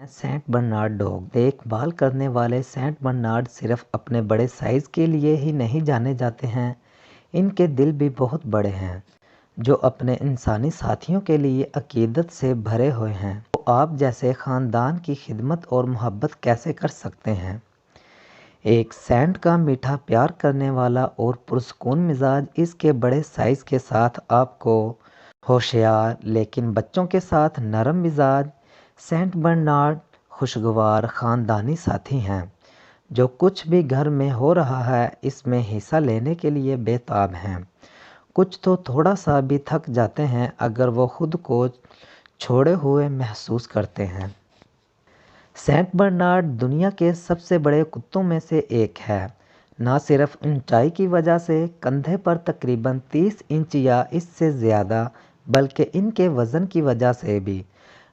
Saint Bernard dog دیکھ بھال کرنے والے سینٹ برنارڈ صرف اپنے بڑے سائز کے لیے ہی نہیں جانے جاتے ہیں، ان کے دل بھی بہت بڑے ہیں جو اپنے انسانی ساتھیوں کے لیے عقیدت سے بھرے ہوئے ہیں۔ وہ آپ جیسے خاندان کی خدمت اور محبت کیسے کر سکتے ہیں؟ ایک سینٹ کا میٹھا پیار کرنے والا اور پرسکون مزاج اس کے بڑے سائز کے ساتھ آپ کو ہوشیار لیکن بچوں کے ساتھ نرم مزاج سینٹ برنارڈ خوشگوار خاندانی ساتھی ہیں جو کچھ بھی گھر میں ہو رہا ہے اس میں حصہ لینے کے لیے بے تاب ہیں۔ کچھ تو تھوڑا سا بھی تھک جاتے ہیں اگر وہ خود کو چھوڑے ہوئے محسوس کرتے ہیں۔ سینٹ برنارڈ دنیا کے سب سے بڑے کتوں میں سے ایک ہے، نہ صرف اونچائی کی وجہ سے کندھے پر تقریباً 30 انچ یا اس سے زیادہ بلکہ ان کے وزن کی وجہ سے بھی۔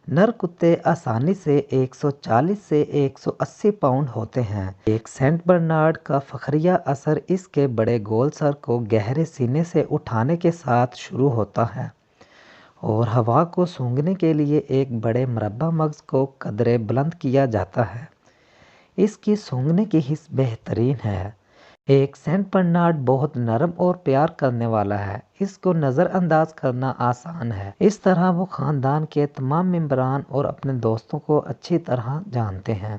نر کتے آسانی سے 140 سے 180 پاؤنڈ ہوتے ہیں۔ ایک سینٹ برنارڈ کا فخریہ اثر اس کے بڑے گول سر کو گہرے سینے سے اٹھانے کے ساتھ شروع ہوتا ہے اور ہوا کو سونگھنے کے لیے ایک بڑے مربع مغز کو قدرے بلند کیا جاتا ہے۔ اس کی سونگھنے کی حس بہترین ہے۔ ایک سینٹ برنارڈ بہت نرم اور پیار کرنے والا ہے، اس کو نظر انداز کرنا آسان ہے۔ اس طرح وہ خاندان کے تمام ممبران اور اپنے دوستوں کو اچھی طرح جانتے ہیں۔